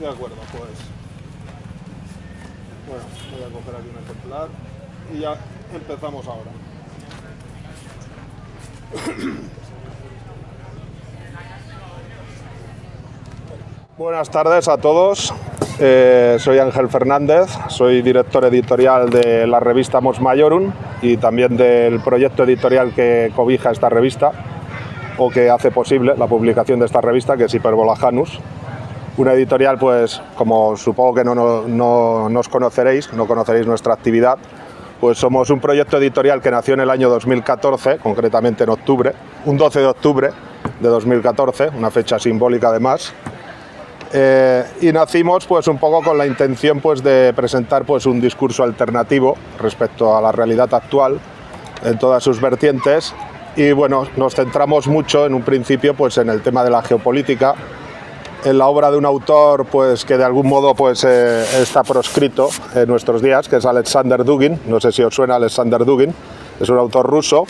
De acuerdo, pues. Bueno, voy a coger aquí un ejemplar y ya empezamos ahora. Buenas tardes a todos. Soy Ángel Fernández, soy director editorial de la revista Mos Maiorum y también del proyecto editorial que cobija esta revista o que hace posible la publicación de esta revista, que es Hyperbola Janus. Una editorial, pues, como supongo que no nos conoceréis, no conoceréis nuestra actividad, pues somos un proyecto editorial que nació en el año 2014, concretamente en octubre, un 12 de octubre de 2014, una fecha simbólica además. Y nacimos pues un poco con la intención pues de presentar pues un discurso alternativo respecto a la realidad actual en todas sus vertientes, y bueno, nos centramos mucho en un principio pues en el tema de la geopolítica, en la obra de un autor pues que de algún modo pues está proscrito en nuestros días, que es Alexander Dugin. No sé si os suena Alexander Dugin, es un autor ruso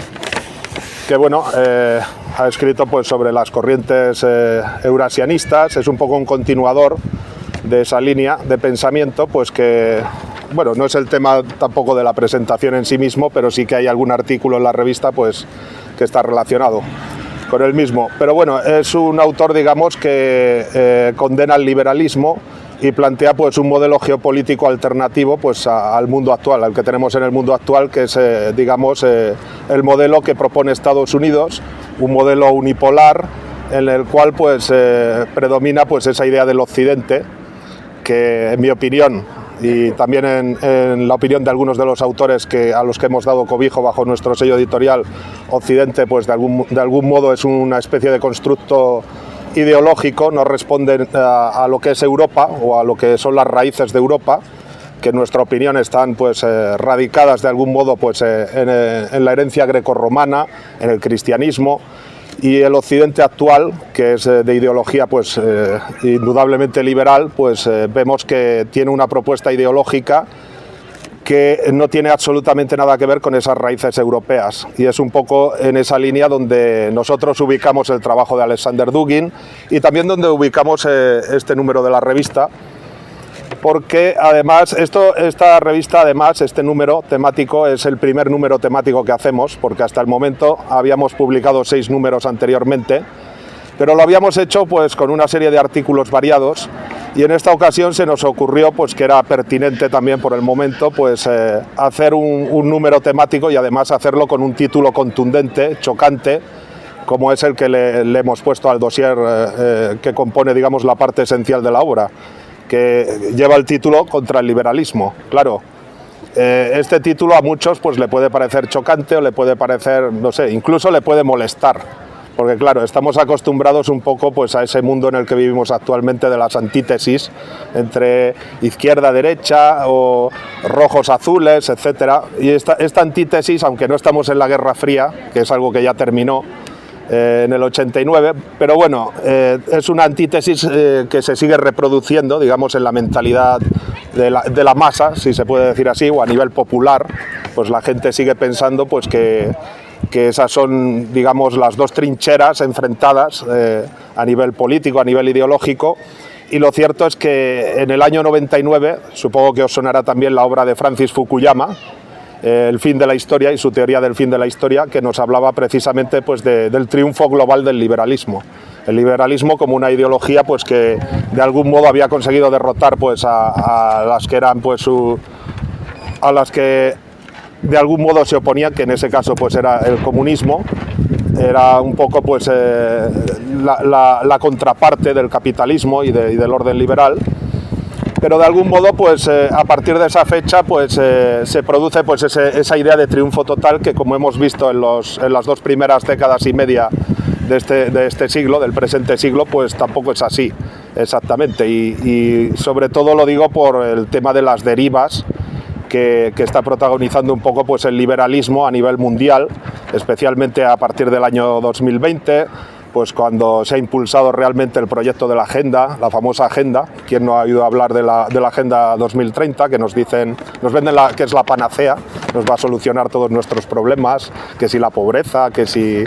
que bueno, ha escrito pues sobre las corrientes eurasianistas. Es un poco un continuador de esa línea de pensamiento, pues que bueno, no es el tema tampoco de la presentación en sí mismo, pero sí que hay algún artículo en la revista pues que está relacionado con el mismo. Pero bueno, es un autor, digamos, que condena el liberalismo y plantea pues un modelo geopolítico alternativo pues al mundo actual, al que tenemos en el mundo actual, que es digamos el modelo que propone Estados Unidos, un modelo unipolar en el cual pues predomina pues esa idea del occidente, que en mi opinión y también en la opinión de algunos de los autores a los que hemos dado cobijo bajo nuestro sello editorial, Occidente pues de algún modo es una especie de constructo ideológico, no responde a lo que es Europa o a lo que son las raíces de Europa, que en nuestra opinión están pues radicadas de algún modo pues en la herencia grecorromana, en el cristianismo. Y el Occidente actual, que es de ideología pues indudablemente liberal, pues vemos que tiene una propuesta ideológica que no tiene absolutamente nada que ver con esas raíces europeas, y es un poco en esa línea donde nosotros ubicamos el trabajo de Alexander Dugin y también donde ubicamos este número de la revista, porque además esta revista, además este número temático es el primer número temático que hacemos, porque hasta el momento habíamos publicado 6 números anteriormente, pero lo habíamos hecho pues con una serie de artículos variados, y en esta ocasión se nos ocurrió pues que era pertinente también por el momento pues hacer un número temático y además hacerlo con un título contundente, chocante, como es el que le hemos puesto al dossier que compone, digamos, la parte esencial de la obra, que lleva el título Contra el liberalismo. Claro, este título a muchos pues le puede parecer chocante o le puede parecer, no sé, incluso le puede molestar, porque claro, estamos acostumbrados un poco pues a ese mundo en el que vivimos actualmente de las antítesis entre izquierda, derecha o rojos, azules, etcétera. Y esta antítesis, aunque no estamos en la Guerra Fría, que es algo que ya terminó en el 89, pero bueno, es una antítesis que se sigue reproduciendo, digamos, en la mentalidad de la masa, si se puede decir así, o a nivel popular, pues la gente sigue pensando pues que esas son, digamos, las dos trincheras enfrentadas a nivel político, a nivel ideológico. Y lo cierto es que en el año 99, supongo que os sonará también la obra de Francis Fukuyama, El fin de la historia, y su teoría del fin de la historia, que nos hablaba precisamente pues del triunfo global del liberalismo. El liberalismo como una ideología pues que de algún modo había conseguido derrotar pues a las que eran pues a las que de algún modo se oponían, que en ese caso pues era el comunismo, era un poco pues la contraparte del capitalismo y del orden liberal. Pero de algún modo pues a partir de esa fecha pues se produce pues esa idea de triunfo total, que como hemos visto en las 2 primeras décadas y media de este siglo, del presente siglo, pues tampoco es así exactamente, y sobre todo lo digo por el tema de las derivas que está protagonizando un poco pues el liberalismo a nivel mundial, especialmente a partir del año 2020, pues cuando se ha impulsado realmente el proyecto de la agenda, la famosa agenda. ¿Quién no ha oído hablar de la Agenda 2030? Que nos venden que es la panacea, nos va a solucionar todos nuestros problemas, que si la pobreza, que si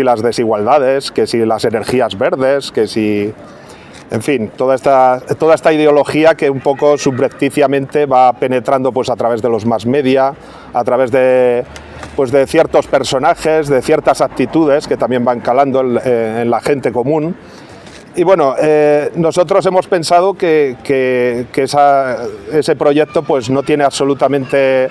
las desigualdades, que si las energías verdes, que si En fin, toda esta ideología que un poco subrepticiamente va penetrando pues a través de los mass media, a través de ciertos personajes, de ciertas actitudes que también van calando en la gente común. Y bueno, nosotros hemos pensado que ese proyecto pues no tiene absolutamente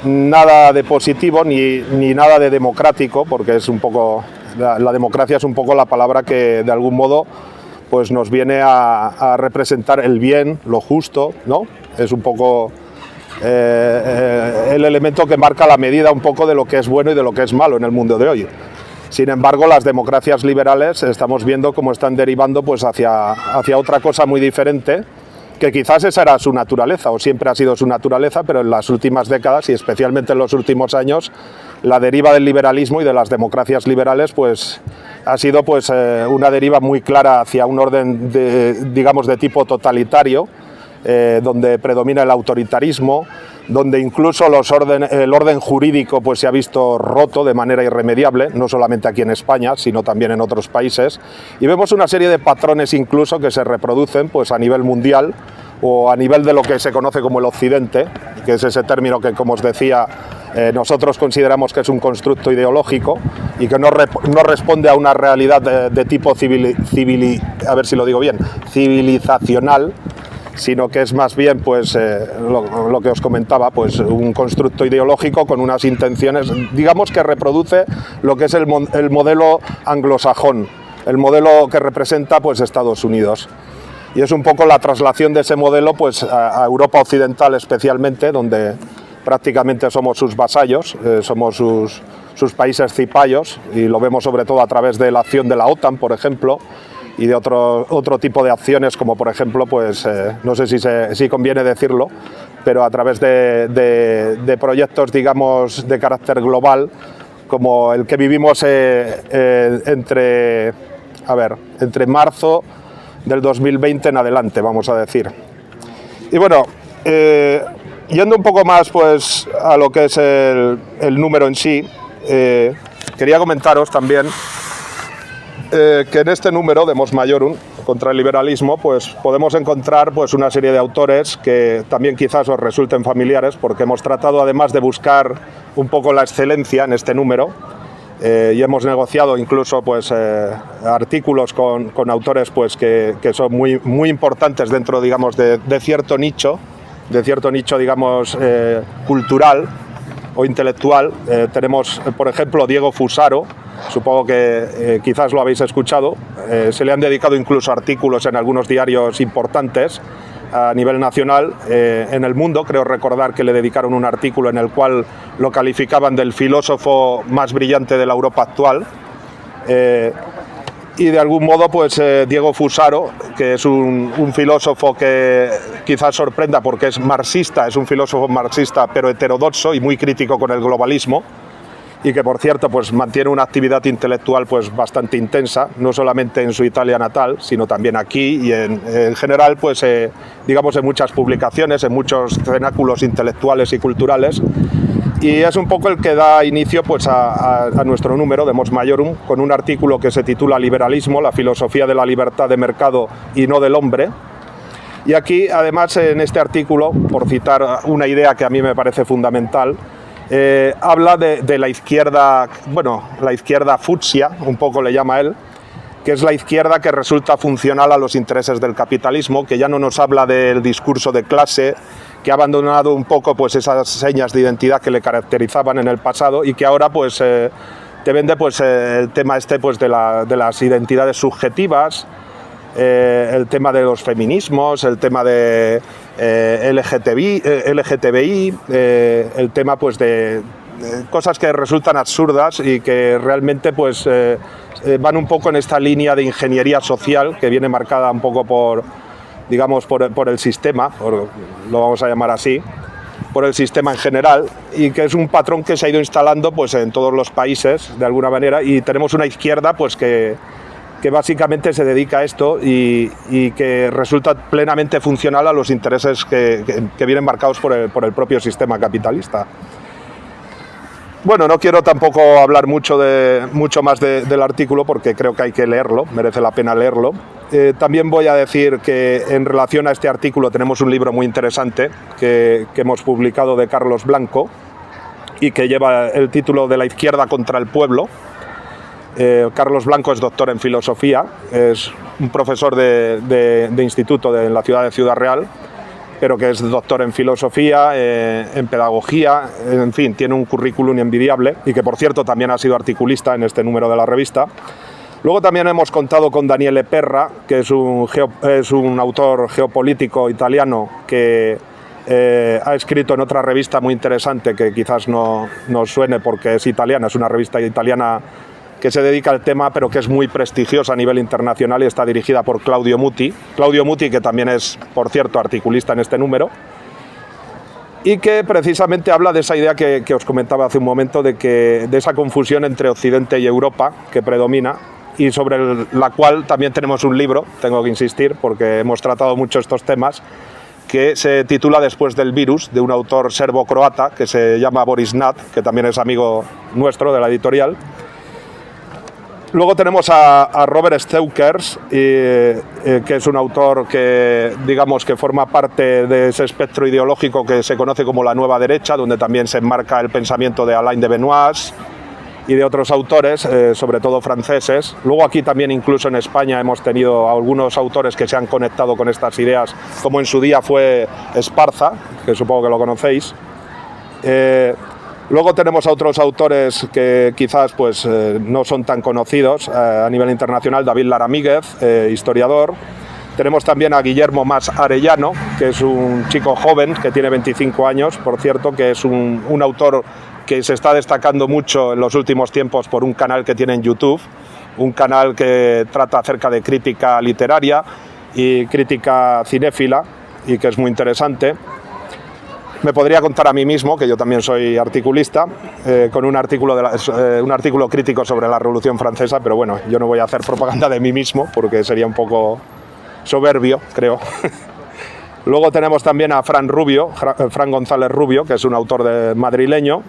nada de positivo ni nada de democrático, porque es un poco, la democracia es un poco la palabra que de algún modo pues nos viene a representar el bien, lo justo, ¿no? Es un poco el elemento que marca la medida un poco de lo que es bueno y de lo que es malo en el mundo de hoy. Sin embargo, las democracias liberales estamos viendo cómo están derivando pues hacia otra cosa muy diferente, que quizás esa era su naturaleza o siempre ha sido su naturaleza, pero en las últimas décadas y especialmente en los últimos años la deriva del liberalismo y de las democracias liberales pues ha sido pues una deriva muy clara hacia un orden de tipo totalitario, donde predomina el autoritarismo, donde incluso el orden jurídico pues se ha visto roto de manera irremediable, no solamente aquí en España, sino también en otros países, y vemos una serie de patrones incluso que se reproducen pues a nivel mundial o a nivel de lo que se conoce como el Occidente, que es ese término que, como os decía, nosotros consideramos que es un constructo ideológico y que no responde a una realidad de tipo civilizacional, sino que es más bien pues lo que os comentaba, pues un constructo ideológico con unas intenciones, digamos que reproduce lo que es el modelo anglosajón, el modelo que representa pues Estados Unidos. Y es un poco la traslación de ese modelo pues a Europa occidental especialmente, donde prácticamente somos sus vasallos, somos sus países cipayos, y lo vemos sobre todo a través de la acción de la OTAN, por ejemplo, y de otro tipo de acciones, como por ejemplo, pues no sé si conviene decirlo, pero a través de proyectos, digamos, de carácter global, como el que vivimos entre marzo del 2020 en adelante, vamos a decir. Y bueno, yendo un poco más pues a lo que es el número en sí, quería comentaros también que en este número de Mos Maiorum contra el liberalismo pues podemos encontrar pues una serie de autores que también quizás os resulten familiares, porque hemos tratado, además de buscar un poco la excelencia en este número, y hemos negociado incluso pues artículos con autores pues que son muy importantes dentro, digamos, de cierto nicho digamos cultural o intelectual. Tenemos por ejemplo Diego Fusaro, supongo que quizás lo habéis escuchado, se le han dedicado incluso artículos en algunos diarios importantes a nivel nacional. En El Mundo creo recordar que le dedicaron un artículo en el cual lo calificaban del filósofo más brillante de la Europa actual, y de algún modo pues Diego Fusaro, que es un filósofo que quizás sorprenda porque es marxista, es un filósofo marxista pero heterodoxo y muy crítico con el globalismo, y que por cierto pues mantiene una actividad intelectual pues bastante intensa, no solamente en su Italia natal, sino también aquí y en general pues digamos en muchas publicaciones, en muchos cenáculos intelectuales y culturales, y es un poco el que da inicio pues a nuestro número de Mos Maiorum, con un artículo que se titula Liberalismo, la filosofía de la libertad de mercado y no del hombre. Y aquí además en este artículo, por citar una idea que a mí me parece fundamental, habla de la izquierda, bueno, la izquierda fucsia, un poco le llama él, que es la izquierda que resulta funcional a los intereses del capitalismo, que ya no nos habla del discurso de clase, que ha abandonado un poco pues esas señas de identidad que le caracterizaban en el pasado y que ahora pues te vende pues el tema pues de las identidades subjetivas, el tema de los feminismos, el tema de LGTBI, el tema pues de cosas que resultan absurdas y que realmente pues van un poco en esta línea de ingeniería social que viene marcada un poco por el sistema, lo vamos a llamar así, por el sistema en general, y que es un patrón que se ha ido instalando pues en todos los países de alguna manera, y tenemos una izquierda pues que básicamente se dedica a esto y que resulta plenamente funcional a los intereses que vienen marcados por el propio sistema capitalista. Bueno, no quiero tampoco hablar mucho más del artículo porque creo que hay que leerlo, merece la pena leerlo. También voy a decir que en relación a este artículo tenemos un libro muy interesante que hemos publicado de Carlos Blanco y que lleva el título de La izquierda contra el pueblo. Carlos Blanco es doctor en filosofía, es un profesor de instituto en la ciudad de Ciudad Real, pero que es doctor en filosofía, en pedagogía, en fin, tiene un currículum envidiable y que, por cierto, también ha sido articulista en este número de la revista. Luego también hemos contado con Daniele Perra, que es un autor geopolítico italiano que ha escrito en otra revista muy interesante que quizás no nos suene porque es italiana, es una revista italiana que se dedica al tema, pero que es muy prestigiosa a nivel internacional y está dirigida por Claudio Muti. Claudio Muti, que también es, por cierto, articulista en este número, y que precisamente habla de esa idea que os comentaba hace un momento, de esa confusión entre Occidente y Europa que predomina, y sobre la cual también tenemos un libro, tengo que insistir, porque hemos tratado mucho estos temas, que se titula Después del virus, de un autor serbo-croata que se llama Boris Nat, que también es amigo nuestro de la editorial. Luego tenemos a Robert Steukers, que es un autor que, digamos, que forma parte de ese espectro ideológico que se conoce como la nueva derecha, donde también se enmarca el pensamiento de Alain de Benoist y de otros autores, sobre todo franceses. Luego aquí también, incluso en España, hemos tenido algunos autores que se han conectado con estas ideas, como en su día fue Esparza, que supongo que lo conocéis. Luego tenemos a otros autores que quizás pues, no son tan conocidos a nivel internacional, David Laramíguez, historiador. Tenemos también a Guillermo Mas Arellano, que es un chico joven que tiene 25 años, por cierto, que es un autor que se está destacando mucho en los últimos tiempos por un canal que tiene en YouTube, un canal que trata acerca de crítica literaria y crítica cinéfila y que es muy interesante. Me podría contar a mí mismo, que yo también soy articulista, con un artículo crítico sobre la Revolución Francesa, pero bueno, yo no voy a hacer propaganda de mí mismo porque sería un poco soberbio, creo. Luego tenemos también a Fran González Rubio, que es un autor madrileño,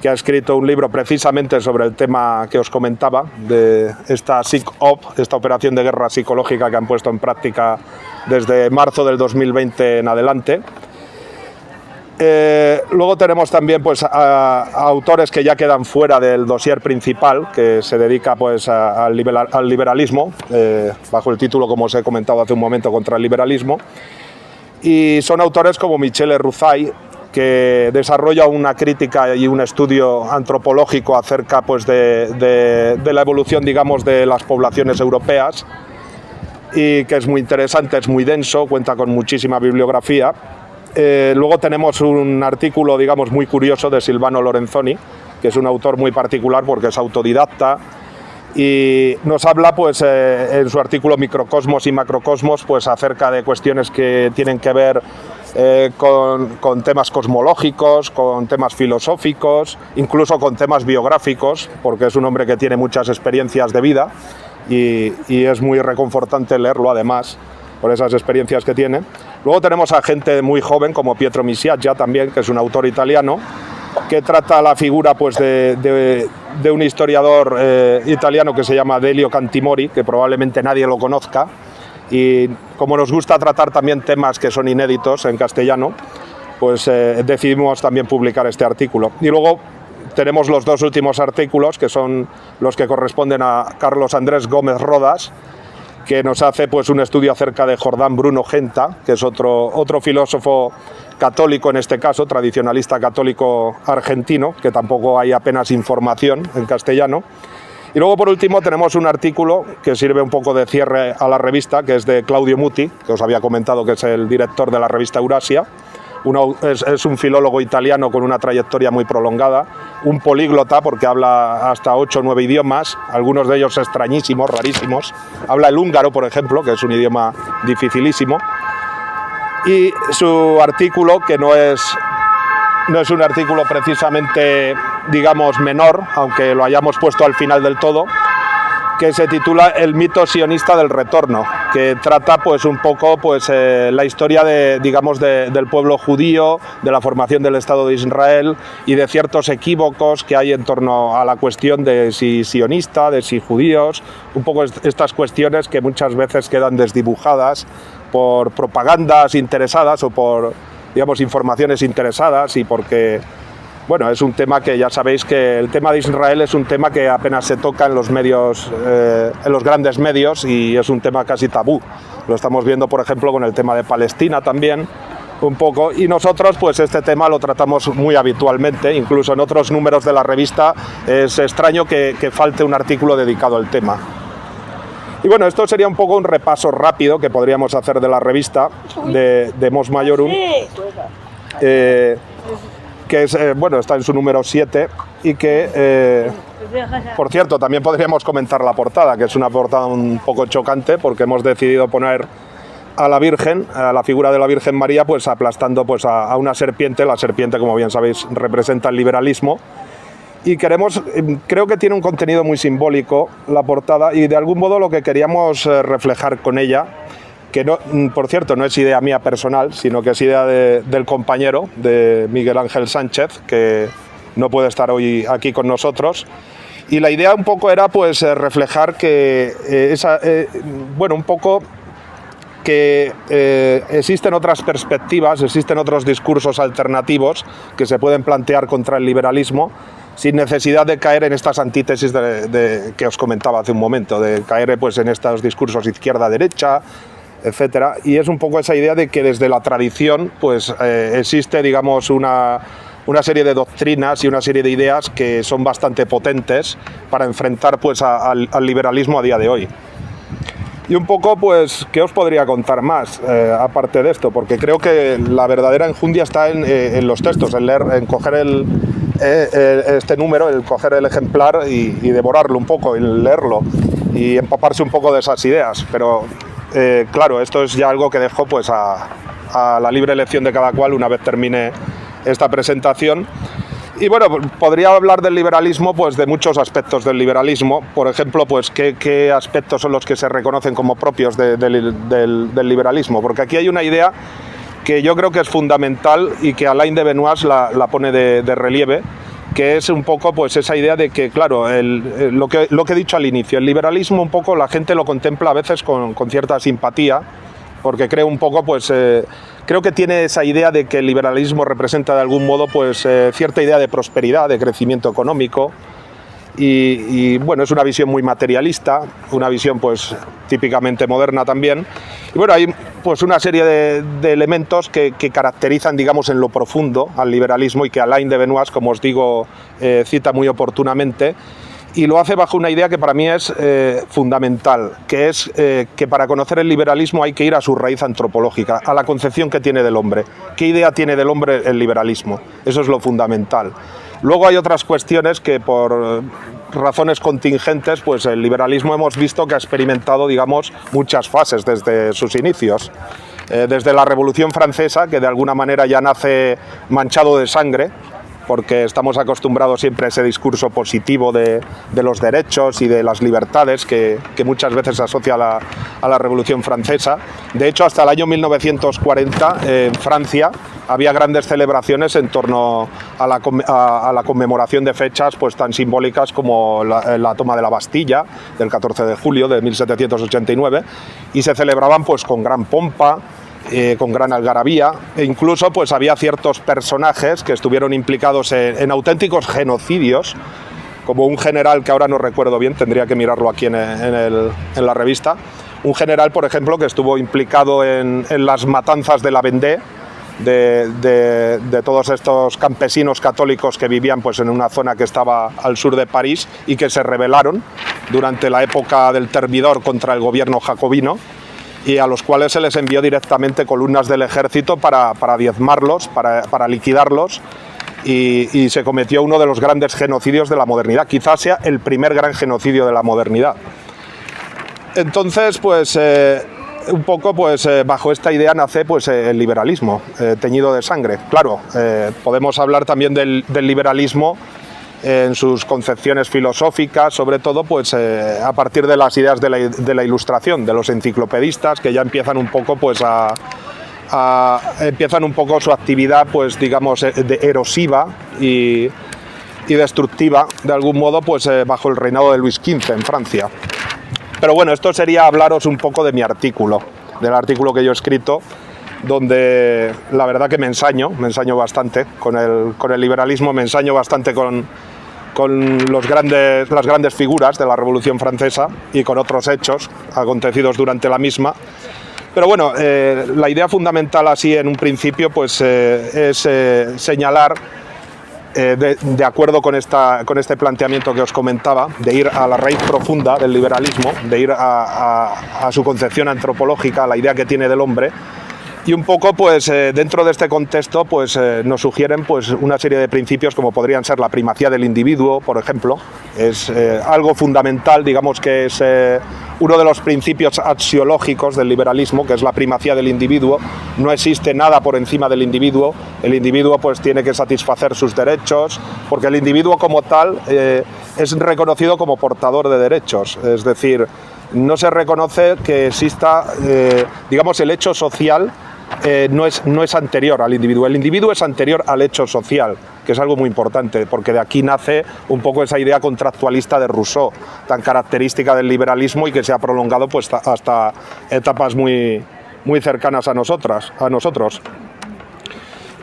que ha escrito un libro precisamente sobre el tema que os comentaba, de esta SIC-OP, esta operación de guerra psicológica que han puesto en práctica desde marzo del 2020 en adelante. Luego tenemos también pues, a autores que ya quedan fuera del dossier principal, que se dedica pues, al liberalismo, bajo el título, como os he comentado hace un momento, Contra el liberalismo. Y son autores como Michele Ruzzai, que desarrolla una crítica y un estudio antropológico acerca pues, de la evolución, digamos, de las poblaciones europeas, y que es muy interesante, es muy denso, cuenta con muchísima bibliografía. Luego tenemos un artículo, digamos, muy curioso de Silvano Lorenzoni, que es un autor muy particular porque es autodidacta y nos habla, pues, en su artículo Microcosmos y Macrocosmos, pues, acerca de cuestiones que tienen que ver con temas cosmológicos, con temas filosóficos, incluso con temas biográficos, porque es un hombre que tiene muchas experiencias de vida y es muy reconfortante leerlo, además, por esas experiencias que tiene. Luego tenemos a gente muy joven como Pietro Misiaggia también, que es un autor italiano, que trata la figura pues, de un historiador italiano que se llama Delio Cantimori, que probablemente nadie lo conozca, y como nos gusta tratar también temas que son inéditos en castellano, pues decidimos también publicar este artículo. Y luego tenemos los dos últimos artículos, que son los que corresponden a Carlos Andrés Gómez Rodas, que nos hace pues, un estudio acerca de Jordán Bruno Genta, que es otro filósofo católico, en este caso, tradicionalista católico argentino, que tampoco hay apenas información en castellano. Y luego, por último, tenemos un artículo que sirve un poco de cierre a la revista, que es de Claudio Muti, que os había comentado que es el director de la revista Eurasia. Es un filólogo italiano con una trayectoria muy prolongada, un políglota porque habla hasta 8 o 9 idiomas, algunos de ellos extrañísimos, rarísimos. Habla el húngaro, por ejemplo, que es un idioma dificilísimo. Y su artículo, que no es un artículo precisamente, digamos, menor, aunque lo hayamos puesto al final del todo, que se titula El mito sionista del retorno, que trata pues un poco pues la historia del pueblo judío, de la formación del Estado de Israel y de ciertos equívocos que hay en torno a la cuestión de si sionista, de si judíos, un poco estas cuestiones que muchas veces quedan desdibujadas por propagandas interesadas o por, digamos, informaciones interesadas y porque, bueno, es un tema que ya sabéis que el tema de Israel es un tema que apenas se toca en los medios, en los grandes medios, y es un tema casi tabú. Lo estamos viendo, por ejemplo, con el tema de Palestina también, un poco, y nosotros pues este tema lo tratamos muy habitualmente, incluso en otros números de la revista es extraño que falte un artículo dedicado al tema. Y bueno, esto sería un poco un repaso rápido que podríamos hacer de la revista de Mos Maiorum. Que es, bueno, está en su número 7 y que, por cierto, también podríamos comentar la portada, que es una portada un poco chocante porque hemos decidido poner a la Virgen, a la figura de la Virgen María, pues aplastando pues a una serpiente. La serpiente, como bien sabéis, representa el liberalismo y creo que tiene un contenido muy simbólico la portada y de algún modo lo que queríamos reflejar con ella, que no, por cierto, no es idea mía personal, sino que es idea del compañero, de Miguel Ángel Sánchez, que no puede estar hoy aquí con nosotros. Y la idea un poco era pues reflejar que bueno, un poco que existen otras perspectivas, existen otros discursos alternativos que se pueden plantear contra el liberalismo sin necesidad de caer en estas antítesis que os comentaba hace un momento, de caer pues en estos discursos izquierda-derecha, etcétera, y es un poco esa idea de que desde la tradición pues existe, digamos, una serie de doctrinas y una serie de ideas que son bastante potentes para enfrentar pues al liberalismo a día de hoy. Y un poco, pues, ¿qué os podría contar más aparte de esto? Porque creo que la verdadera enjundia está en los textos, en leer, en coger este número, el coger el ejemplar y devorarlo un poco, y leerlo y empaparse un poco de esas ideas, pero claro, esto es ya algo que dejo pues a la libre elección de cada cual una vez termine esta presentación. Y bueno, podría hablar del liberalismo, pues de muchos aspectos del liberalismo. Por ejemplo, pues qué aspectos son los que se reconocen como propios del liberalismo, porque aquí hay una idea que yo creo que es fundamental y que Alain de Benoist la pone de relieve, que es un poco pues esa idea de que, claro, lo que he dicho al inicio, el liberalismo un poco la gente lo contempla a veces con cierta simpatía, porque creo un poco pues creo que tiene esa idea de que el liberalismo representa de algún modo pues cierta idea de prosperidad, de crecimiento económico. Y bueno, es una visión muy materialista, una visión pues típicamente moderna también. Y bueno, hay pues una serie de elementos que caracterizan, digamos, en lo profundo al liberalismo y que Alain de Benoist, como os digo, cita muy oportunamente, y lo hace bajo una idea que para mí es fundamental, que es que para conocer el liberalismo hay que ir a su raíz antropológica, a la concepción que tiene del hombre. ¿Qué idea tiene del hombre el liberalismo? Eso es lo fundamental. Luego hay otras cuestiones que por razones contingentes, pues el liberalismo hemos visto que ha experimentado, digamos, muchas fases desde sus inicios. Desde la Revolución Francesa, que de alguna manera ya nace manchado de sangre, porque estamos acostumbrados siempre a ese discurso positivo de los derechos y de las libertades que muchas veces se asocia a la Revolución Francesa. De hecho, hasta el año 1940 en Francia había grandes celebraciones en torno a la conmemoración de fechas pues tan simbólicas como la toma de la Bastilla del 14 de julio de 1789, y se celebraban pues con gran pompa, con gran algarabía, e incluso pues había ciertos personajes que estuvieron implicados en auténticos genocidios, como un general que ahora no recuerdo bien, tendría que mirarlo aquí en la revista, un general, por ejemplo, que estuvo implicado en las matanzas de la Vendée, de todos estos campesinos católicos que vivían pues en una zona que estaba al sur de París y que se rebelaron durante la época del Termidor contra el gobierno jacobino, y a los cuales se les envió directamente columnas del ejército para diezmarlos, para liquidarlos, y se cometió uno de los grandes genocidios de la modernidad, quizás sea el primer gran genocidio de la modernidad. Entonces, pues un poco pues bajo esta idea nace pues el liberalismo teñido de sangre. Claro, podemos hablar también del liberalismo en sus concepciones filosóficas, sobre todo pues a partir de las ideas de la Ilustración, de los enciclopedistas, que ya empiezan un poco pues empiezan un poco su actividad pues digamos erosiva y destructiva de algún modo pues bajo el reinado de Luis XV en Francia. Pero bueno, esto sería hablaros un poco de mi artículo, del artículo que yo he escrito, donde la verdad que me ensaño bastante con el liberalismo, me ensaño bastante con las grandes figuras de la Revolución Francesa y con otros hechos acontecidos durante la misma. Pero bueno, la idea fundamental así en un principio pues es señalar, de acuerdo con este planteamiento que os comentaba, de ir a la raíz profunda del liberalismo, de ir a su concepción antropológica, a la idea que tiene del hombre. Y un poco, pues, dentro de este contexto, pues, nos sugieren, pues, una serie de principios como podrían ser la primacía del individuo, por ejemplo. Es algo fundamental, digamos que es uno de los principios axiológicos del liberalismo, que es la primacía del individuo. No existe nada por encima del individuo. El individuo, pues, tiene que satisfacer sus derechos, porque el individuo como tal es reconocido como portador de derechos. Es decir, no se reconoce que exista, digamos, el hecho social. No es anterior al individuo. El individuo es anterior al hecho social, que es algo muy importante, porque de aquí nace un poco esa idea contractualista de Rousseau, tan característica del liberalismo y que se ha prolongado pues, hasta etapas muy cercanas a nosotros.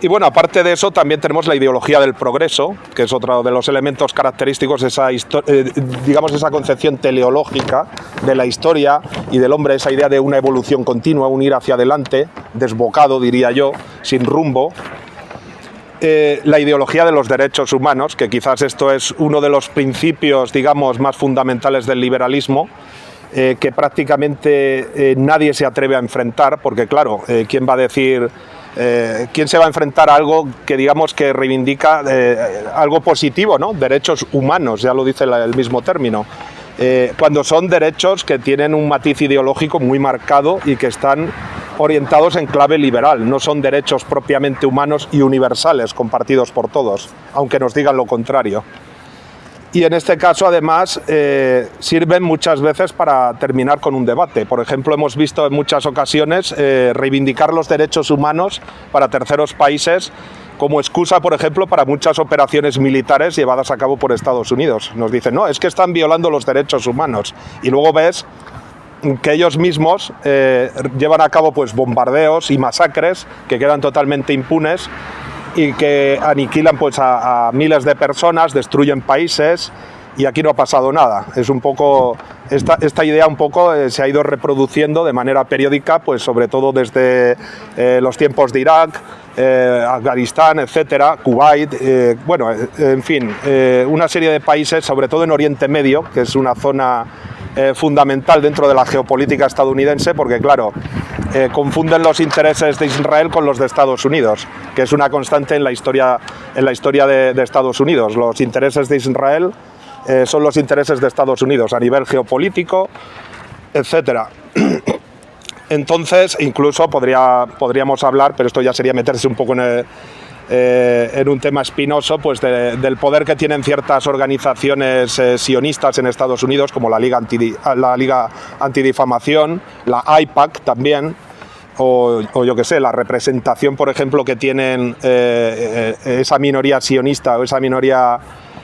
Y bueno, aparte de eso, también tenemos la ideología del progreso, que es otro de los elementos característicos, digamos, esa concepción teleológica de la historia y del hombre, esa idea de una evolución continua, un ir hacia adelante, desbocado, diría yo, sin rumbo. La ideología de los derechos humanos, que quizás esto es uno de los principios, digamos, más fundamentales del liberalismo, que prácticamente nadie se atreve a enfrentar, porque claro, ¿quién va a decir... ¿quién se va a enfrentar a algo que digamos que reivindica algo positivo, ¿no? Derechos humanos, ya lo dice el mismo término, cuando son derechos que tienen un matiz ideológico muy marcado y que están orientados en clave liberal, no son derechos propiamente humanos y universales compartidos por todos, aunque nos digan lo contrario. Y en este caso, además, sirven muchas veces para terminar con un debate. Por ejemplo, hemos visto en muchas ocasiones reivindicar los derechos humanos para terceros países como excusa, por ejemplo, para muchas operaciones militares llevadas a cabo por Estados Unidos. Nos dicen, no, es que están violando los derechos humanos. Y luego ves que ellos mismos llevan a cabo pues, bombardeos y masacres que quedan totalmente impunes y que aniquilan pues a miles de personas, destruyen países y aquí no ha pasado nada. Es un poco esta idea un poco se ha ido reproduciendo de manera periódica, pues sobre todo desde los tiempos de Irak, Afganistán, etcétera, Kuwait, bueno, en fin, una serie de países, sobre todo en Oriente Medio, que es una zona fundamental dentro de la geopolítica estadounidense, porque claro, confunden los intereses de Israel con los de Estados Unidos, que es una constante en la historia de Estados Unidos. Los intereses de Israel son los intereses de Estados Unidos a nivel geopolítico, etcétera. Entonces, incluso podríamos hablar, pero esto ya sería meterse un poco en un tema espinoso, pues del poder que tienen ciertas organizaciones sionistas en Estados Unidos, como la Liga Antidifamación, la AIPAC también, o yo qué sé, la representación, por ejemplo, que tienen esa minoría sionista o esa minoría,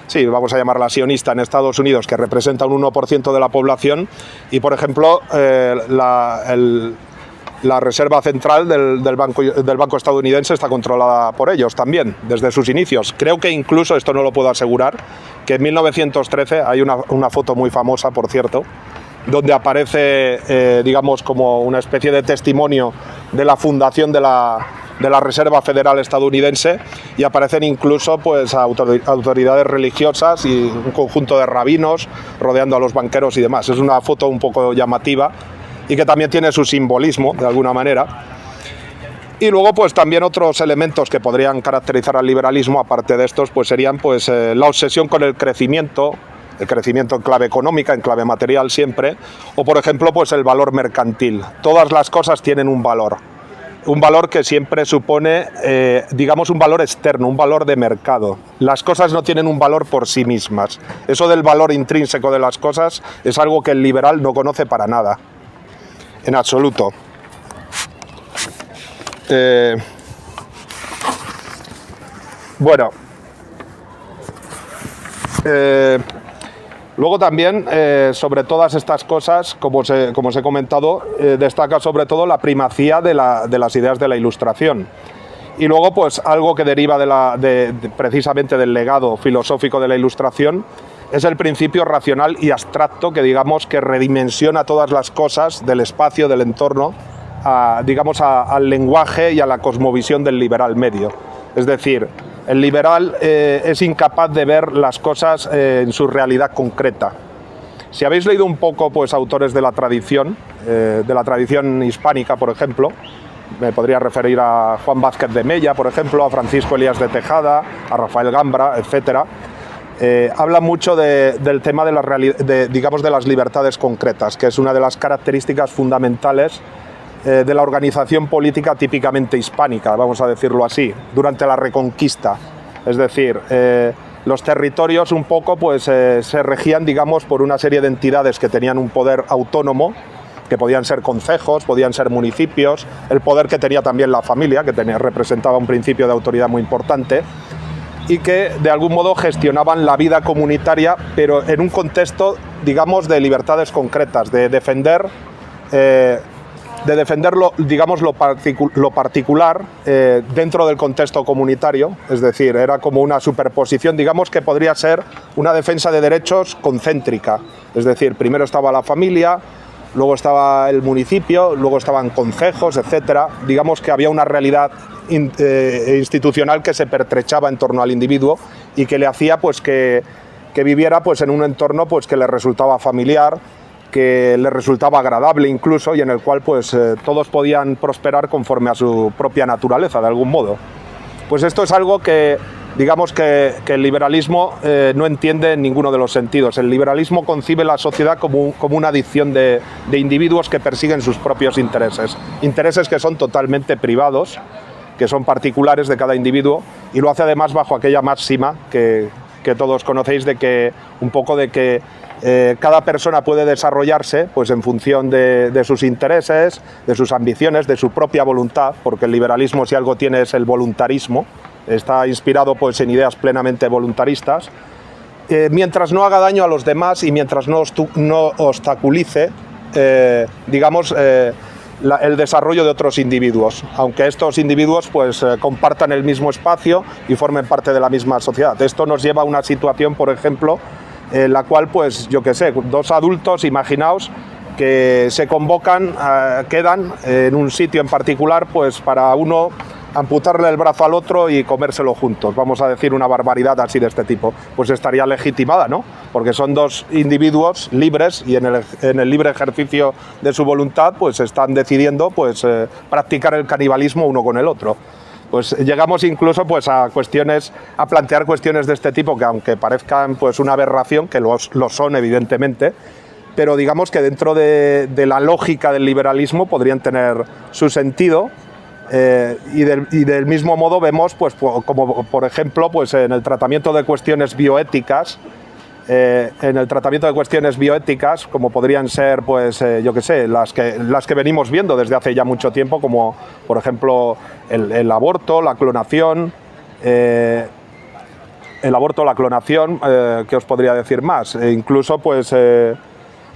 sí, vamos a llamarla sionista en Estados Unidos, que representa un 1% de la población, y por ejemplo la Reserva Central del Banco estadounidense está controlada por ellos también, desde sus inicios. Creo que incluso, esto no lo puedo asegurar, que en 1913, hay una foto muy famosa, por cierto, donde aparece, digamos, como una especie de testimonio de la fundación de la Reserva Federal estadounidense, y aparecen incluso pues, autoridades religiosas y un conjunto de rabinos rodeando a los banqueros y demás. Es una foto un poco llamativa y que también tiene su simbolismo, de alguna manera. Y luego, pues también otros elementos que podrían caracterizar al liberalismo, aparte de estos, pues serían pues, la obsesión con el crecimiento en clave económica, en clave material siempre, o por ejemplo, pues el valor mercantil. Todas las cosas tienen un valor. un valor que siempre supone, digamos, un valor externo, un valor de mercado. Las cosas no tienen un valor por sí mismas. Eso del valor intrínseco de las cosas es algo que el liberal no conoce para nada, en absoluto. Bueno, luego también, sobre todas estas cosas, como os he comentado, destaca sobre todo la primacía de las ideas de la Ilustración. Y luego, pues algo que deriva precisamente del legado filosófico de la Ilustración es el principio racional y abstracto que, digamos, que redimensiona todas las cosas del espacio, del entorno, al lenguaje y a la cosmovisión del liberal medio. Es decir, el liberal es incapaz de ver las cosas en su realidad concreta. Si habéis leído un poco, pues, autores de la tradición hispánica, por ejemplo, me podría referir a Juan Vázquez de Mella, por ejemplo, a Francisco Elías de Tejada, a Rafael Gambra, etc. Habla mucho del tema de las libertades concretas, que es una de las características fundamentales de la organización política típicamente hispánica, vamos a decirlo así, durante la Reconquista. Es decir, los territorios un poco pues, se regían, digamos, por una serie de entidades que tenían un poder autónomo, que podían ser concejos, podían ser municipios, el poder que tenía también la familia, que representaba un principio de autoridad muy importante, y que de algún modo gestionaban la vida comunitaria, pero en un contexto, digamos, de libertades concretas, de defender lo particular dentro del contexto comunitario. Es decir, era como una superposición, digamos, que podría ser una defensa de derechos concéntrica. Es decir, primero estaba la familia, luego estaba el municipio, luego estaban concejos, etcétera. Digamos que había una realidad institucional que se pertrechaba en torno al individuo y que le hacía pues que viviera pues en un entorno pues que le resultaba familiar, que le resultaba agradable incluso, y en el cual pues todos podían prosperar conforme a su propia naturaleza, de algún modo. Pues esto es algo que, digamos que el liberalismo no entiende en ninguno de los sentidos. El liberalismo concibe la sociedad como una adicción de individuos que persiguen sus propios intereses. Intereses que son totalmente privados, que son particulares de cada individuo, y lo hace además bajo aquella máxima que todos conocéis de que cada persona puede desarrollarse pues en función de sus intereses, de sus ambiciones, de su propia voluntad, porque el liberalismo, si algo tiene, es el voluntarismo. Está inspirado pues en ideas plenamente voluntaristas, mientras no haga daño a los demás y mientras no obstaculice el desarrollo de otros individuos, aunque estos individuos pues compartan el mismo espacio y formen parte de la misma sociedad. Esto nos lleva a una situación, por ejemplo, en la cual, pues, yo qué sé, dos adultos, imaginaos, que se convocan, quedan en un sitio en particular, pues para uno amputarle el brazo al otro y comérselo juntos, vamos a decir una barbaridad así de este tipo, pues estaría legitimada, ¿no? Porque son dos individuos libres y en el libre ejercicio de su voluntad, pues están decidiendo pues practicar el canibalismo uno con el otro. Pues llegamos incluso pues a plantear cuestiones de este tipo que, aunque parezcan pues una aberración, que lo son evidentemente, pero digamos que dentro de la lógica del liberalismo podrían tener su sentido. Y del mismo modo vemos pues como por ejemplo pues en el tratamiento de cuestiones bioéticas, como podrían ser pues yo qué sé, las que venimos viendo desde hace ya mucho tiempo, como por ejemplo el aborto, la clonación, ¿qué os podría decir más? Incluso pues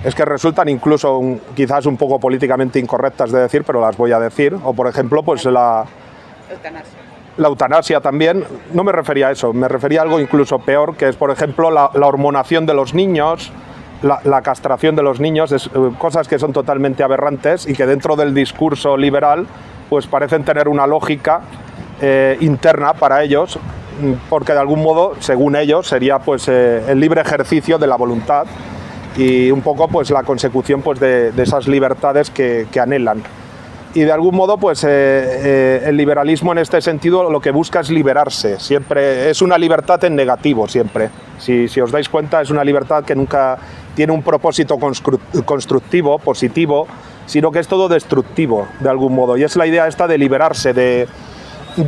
es que resultan incluso quizás un poco políticamente incorrectas de decir, pero las voy a decir. O por ejemplo, pues la eutanasia también. No me refería a eso, me refería a algo incluso peor, que es por ejemplo la hormonación de los niños, la castración de los niños, cosas que son totalmente aberrantes y que dentro del discurso liberal pues parecen tener una lógica interna para ellos, porque de algún modo, según ellos, sería pues el libre ejercicio de la voluntad y un poco pues la consecución pues de esas libertades que anhelan. Y de algún modo pues el liberalismo en este sentido lo que busca es liberarse, siempre es una libertad en negativo siempre. Si os dais cuenta, es una libertad que nunca tiene un propósito constructivo, positivo, sino que es todo destructivo de algún modo. Y es la idea esta de liberarse, de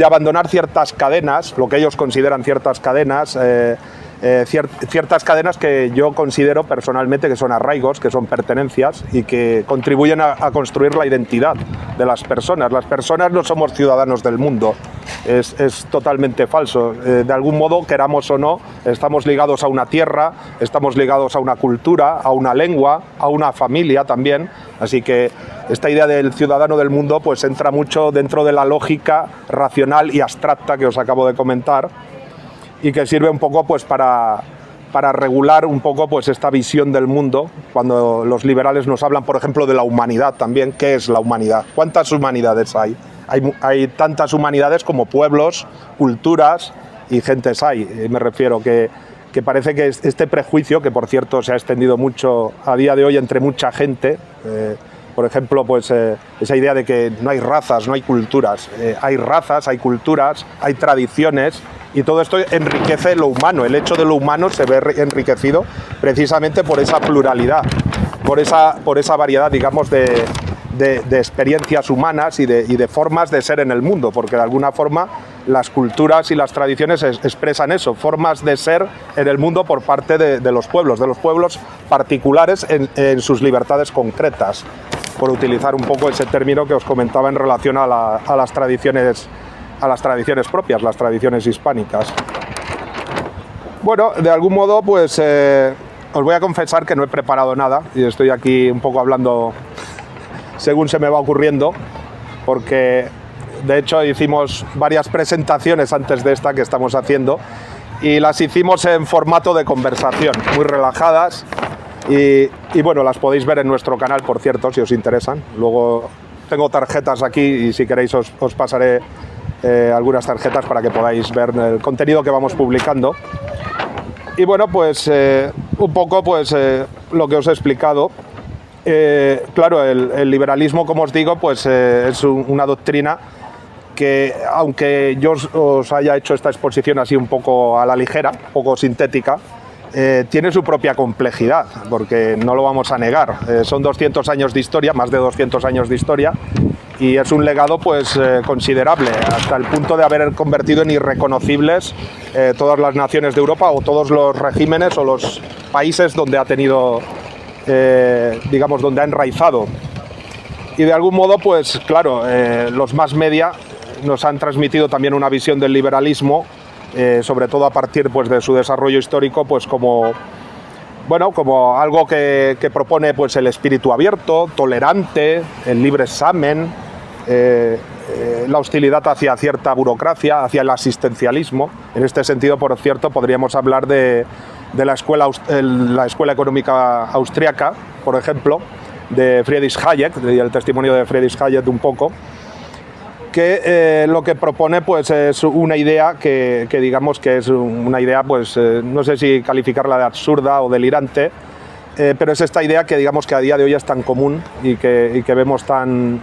abandonar ciertas cadenas, lo que ellos consideran ciertas cadenas, ciertas cadenas que yo considero personalmente que son arraigos, que son pertenencias y que contribuyen a construir la identidad de las personas. Las personas no somos ciudadanos del mundo, es totalmente falso. De algún modo, queramos o no, estamos ligados a una tierra, estamos ligados a una cultura, a una lengua, a una familia también. Así que esta idea del ciudadano del mundo pues entra mucho dentro de la lógica racional y abstracta que os acabo de comentar, y que sirve un poco pues para regular un poco pues esta visión del mundo. Cuando los liberales nos hablan, por ejemplo, de la humanidad también, ¿qué es la humanidad? ¿Cuántas humanidades hay? Hay tantas humanidades como pueblos, culturas y gentes hay. Me refiero que parece que este prejuicio, que por cierto se ha extendido mucho a día de hoy entre mucha gente, por ejemplo, pues esa idea de que no hay razas, no hay culturas. Hay razas, hay culturas, hay tradiciones, y todo esto enriquece lo humano. El hecho de lo humano se ve enriquecido precisamente por esa pluralidad, por esa variedad, digamos, de experiencias humanas y de formas de ser en el mundo, porque de alguna forma las culturas y las tradiciones expresan eso, formas de ser en el mundo por parte de los pueblos particulares en sus libertades concretas, por utilizar un poco ese término que os comentaba en relación a las tradiciones propias, las tradiciones hispánicas. Bueno, de algún modo, pues os voy a confesar que no he preparado nada y estoy aquí un poco hablando según se me va ocurriendo, porque de hecho hicimos varias presentaciones antes de esta que estamos haciendo y las hicimos en formato de conversación, muy relajadas, y bueno, las podéis ver en nuestro canal, por cierto, si os interesan. Luego tengo tarjetas aquí y si queréis os pasaré algunas tarjetas para que podáis ver el contenido que vamos publicando. Y bueno, pues un poco pues lo que os he explicado. Claro, el liberalismo, como os digo, pues es una doctrina que, aunque yo os haya hecho esta exposición así un poco a la ligera, un poco sintética, tiene su propia complejidad, porque no lo vamos a negar. Son 200 años de historia, más de 200 años de historia, y es un legado pues considerable, hasta el punto de haber convertido en irreconocibles todas las naciones de Europa o todos los regímenes o los países donde ha tenido, digamos, donde ha enraizado. Y de algún modo, pues claro, los mass media nos han transmitido también una visión del liberalismo, sobre todo a partir pues de su desarrollo histórico, pues como algo que propone pues el espíritu abierto, tolerante, el libre examen, la hostilidad hacia cierta burocracia, hacia el asistencialismo. En este sentido, por cierto, podríamos hablar de la escuela económica austriaca, por ejemplo, de Friedrich Hayek, y el testimonio de Friedrich Hayek un poco, que lo que propone pues es una idea que digamos que es una idea, pues no sé si calificarla de absurda o delirante, pero es esta idea que digamos que a día de hoy es tan común y que vemos tan,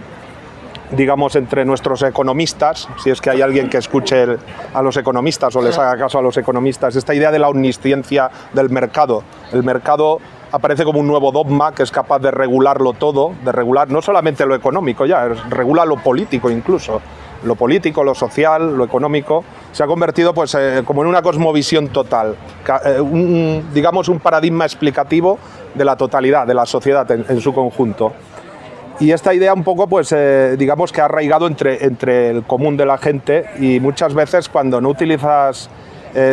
digamos, entre nuestros economistas, si es que hay alguien que escuche a los economistas o les haga caso a los economistas, esta idea de la omnisciencia del mercado. El mercado aparece como un nuevo dogma que es capaz de regularlo todo, de regular no solamente lo económico, regula lo político incluso. Lo político, lo social, lo económico, se ha convertido pues como en una cosmovisión total, digamos un paradigma explicativo de la totalidad, de la sociedad en su conjunto. Y esta idea un poco, pues digamos que ha arraigado entre el común de la gente, y muchas veces cuando no utilizas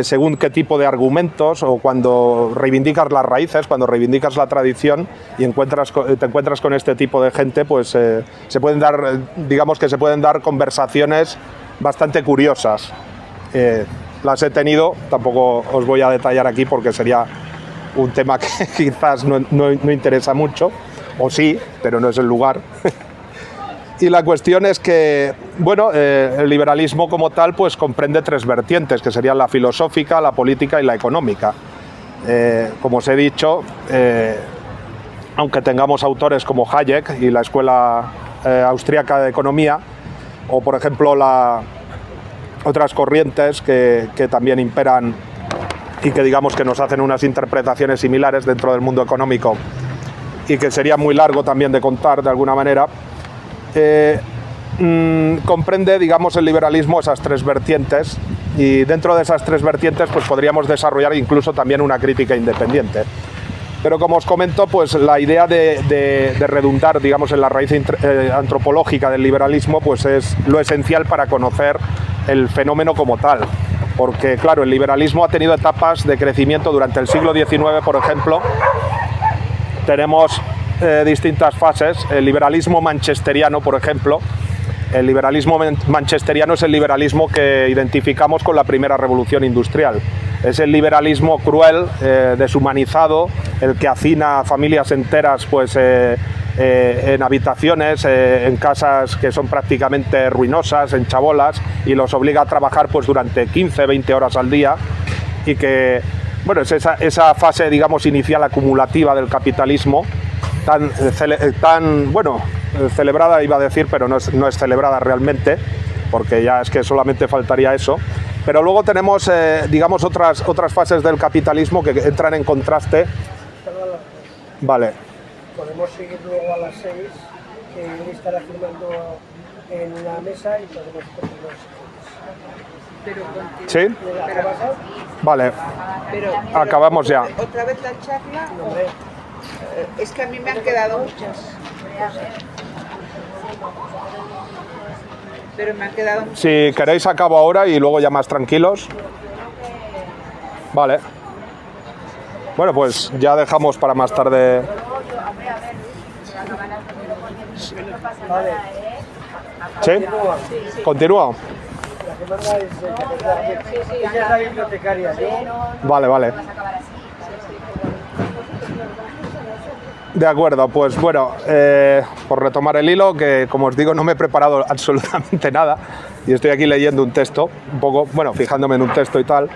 según qué tipo de argumentos, o cuando reivindicas las raíces, cuando reivindicas la tradición y te encuentras con este tipo de gente, pues se pueden dar, digamos que se pueden dar conversaciones bastante curiosas. Las he tenido, tampoco os voy a detallar aquí porque sería un tema que quizás no interesa mucho, o sí, pero no es el lugar. Y la cuestión es que, bueno, el liberalismo como tal pues comprende tres vertientes, que serían la filosófica, la política y la económica. Como os he dicho, aunque tengamos autores como Hayek y la Escuela Austríaca de Economía, o por ejemplo otras corrientes que también imperan y que digamos que nos hacen unas interpretaciones similares dentro del mundo económico, y que sería muy largo también de contar de alguna manera, comprende, digamos, el liberalismo esas tres vertientes, y dentro de esas tres vertientes pues podríamos desarrollar incluso también una crítica independiente. Pero como os comento, pues la idea de redundar, digamos, en la raíz antropológica del liberalismo pues es lo esencial para conocer el fenómeno como tal. Porque, claro, el liberalismo ha tenido etapas de crecimiento durante el siglo XIX, por ejemplo. Tenemos distintas fases. El liberalismo manchesteriano, por ejemplo. El liberalismo manchesteriano es el liberalismo que identificamos con la primera revolución industrial. Es el liberalismo cruel, deshumanizado, el que hacina a familias enteras pues, en habitaciones, en casas que son prácticamente ruinosas, en chabolas, y los obliga a trabajar pues, durante 15, 20 horas al día, y que, bueno, es esa fase, digamos, inicial acumulativa del capitalismo, tan bueno, celebrada iba a decir, pero no es celebrada realmente, porque ya es que solamente faltaría eso. Pero luego tenemos, digamos, otras fases del capitalismo que entran en contraste. Vale. Podemos seguir luego a las 6, que él estará firmando en una mesa y podemos continuar. ¿Sí? Vale. Pero, acabamos ya. ¿Otra vez la charla? Es que a mí me han quedado muchas. Pero me han quedado muchas. Si queréis acabo ahora y luego ya más tranquilos. Vale. Bueno, pues ya dejamos para más tarde. ¿Sí? ¿Continúa? La que manda es la bibliotecaria. Vale. De acuerdo, pues bueno, por retomar el hilo, que como os digo no me he preparado absolutamente nada y estoy aquí leyendo un texto, un poco, bueno, fijándome en un texto y tal.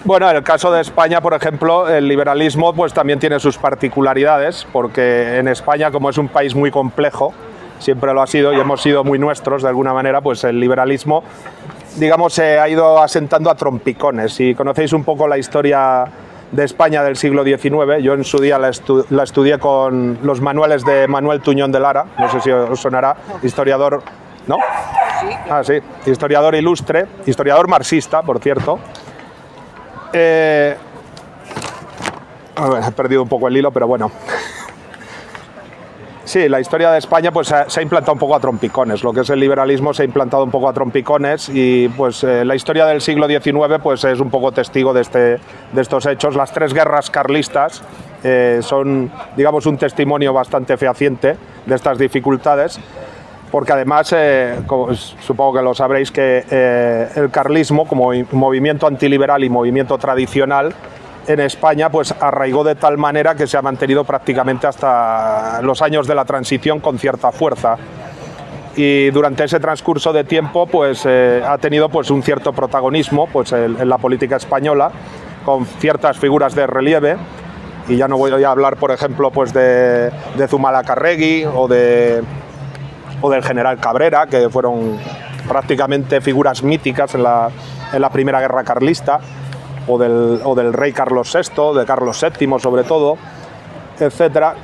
Bueno, en el caso de España, por ejemplo, el liberalismo pues también tiene sus particularidades, porque en España, como es un país muy complejo, siempre lo ha sido y hemos sido muy nuestros de alguna manera, pues el liberalismo, digamos, se ha ido asentando a trompicones. Si conocéis un poco la historia de España del siglo XIX, yo en su día la estudié con los manuales de Manuel Tuñón de Lara, no sé si os sonará, historiador, ¿no? Ah, sí, historiador ilustre, historiador marxista, por cierto. A ver, he perdido un poco el hilo, pero bueno. Sí, la historia de España pues se ha implantado un poco a trompicones. Lo que es el liberalismo se ha implantado un poco a trompicones y pues la historia del siglo XIX pues es un poco testigo de estos hechos. Las tres guerras carlistas son, digamos, un testimonio bastante fehaciente de estas dificultades, porque además, supongo que lo sabréis, que el carlismo como movimiento antiliberal y movimiento tradicional en España pues arraigó de tal manera que se ha mantenido prácticamente hasta los años de la transición con cierta fuerza, y durante ese transcurso de tiempo pues ha tenido pues un cierto protagonismo pues en la política española, con ciertas figuras de relieve, y ya no voy a hablar, por ejemplo, pues de Zumalacárregui o del general Cabrera, que fueron prácticamente figuras míticas en la primera guerra carlista, o del rey Carlos VI, de Carlos VII sobre todo, etcétera,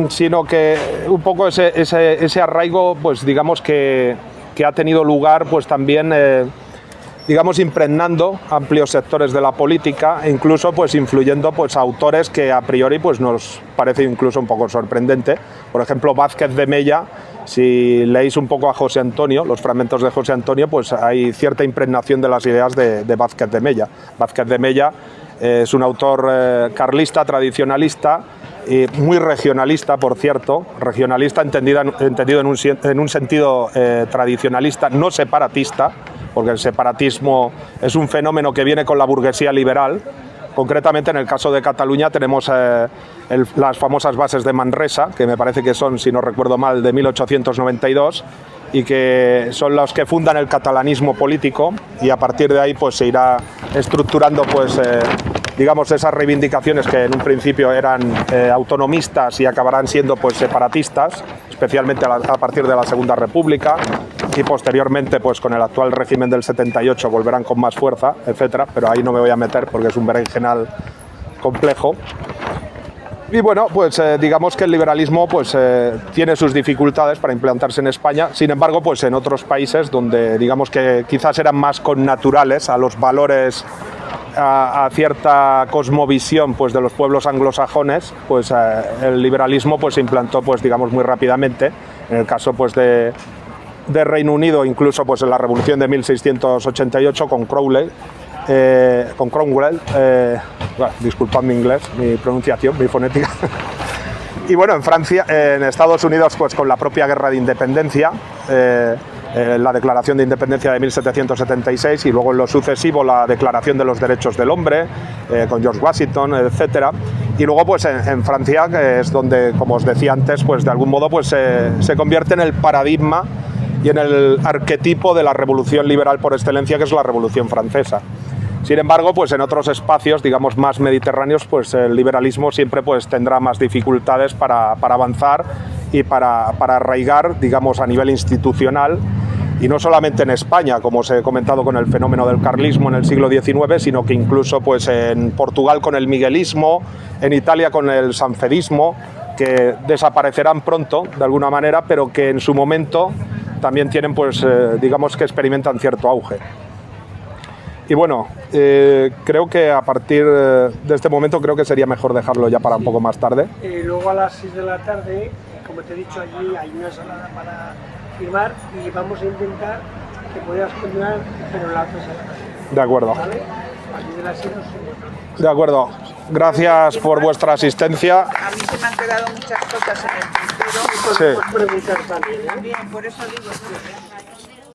sino que un poco ese arraigo, pues digamos que ha tenido lugar pues también, digamos, impregnando amplios sectores de la política e incluso pues influyendo pues a autores que a priori pues nos parece incluso un poco sorprendente. Por ejemplo, Vázquez de Mella, si leéis un poco a José Antonio, los fragmentos de José Antonio, pues hay cierta impregnación de las ideas de Vázquez de Mella. Vázquez de Mella es un autor carlista, tradicionalista, muy regionalista, por cierto, regionalista entendido en un sentido tradicionalista, no separatista, porque el separatismo es un fenómeno que viene con la burguesía liberal. Concretamente, en el caso de Cataluña tenemos las famosas bases de Manresa, que me parece que son, si no recuerdo mal, de 1892, y que son los que fundan el catalanismo político, y a partir de ahí pues se irá estructurando pues digamos esas reivindicaciones que en un principio eran autonomistas y acabarán siendo pues separatistas, especialmente a partir de la Segunda República, y posteriormente pues con el actual régimen del 78 volverán con más fuerza, etcétera, pero ahí no me voy a meter porque es un berenjenal complejo. Y bueno, pues digamos que el liberalismo pues, tiene sus dificultades para implantarse en España. Sin embargo, pues en otros países donde digamos que quizás eran más connaturales a los valores, a cierta cosmovisión pues, de los pueblos anglosajones, pues el liberalismo pues, se implantó pues, digamos, muy rápidamente. En el caso pues, de Reino Unido, incluso pues, en la Revolución de 1688 con Cromwell, bueno, disculpad mi inglés, mi pronunciación, mi fonética. Y bueno, en Francia, en Estados Unidos, pues con la propia Guerra de Independencia, la Declaración de Independencia de 1776 y luego en lo sucesivo la Declaración de los Derechos del Hombre, con George Washington, etcétera. Y luego pues en Francia, que es donde, como os decía antes, pues de algún modo pues se convierte en el paradigma y en el arquetipo de la revolución liberal por excelencia, que es la Revolución Francesa. Sin embargo, pues en otros espacios, digamos, más mediterráneos, pues el liberalismo siempre pues, tendrá más dificultades para avanzar y para arraigar, digamos, a nivel institucional, y no solamente en España, como os he comentado con el fenómeno del carlismo en el siglo XIX, sino que incluso pues, en Portugal con el miguelismo, en Italia con el sanfedismo, que desaparecerán pronto, de alguna manera, pero que en su momento también tienen, pues, digamos, que experimentan cierto auge. Y bueno, creo que a partir de este momento creo que sería mejor dejarlo ya para un poco más tarde. Luego a las 6 de la tarde, como te he dicho, allí hay una salada para firmar y vamos a intentar que puedas continuar, pero en la otra salada. De acuerdo. ¿Vale? A partir de las 6 nos vemos. De acuerdo. Gracias por vuestra asistencia. A mí se me han quedado muchas cosas en el tintero. Sí. Podemos preguntar también, ¿eh? También, por eso digo.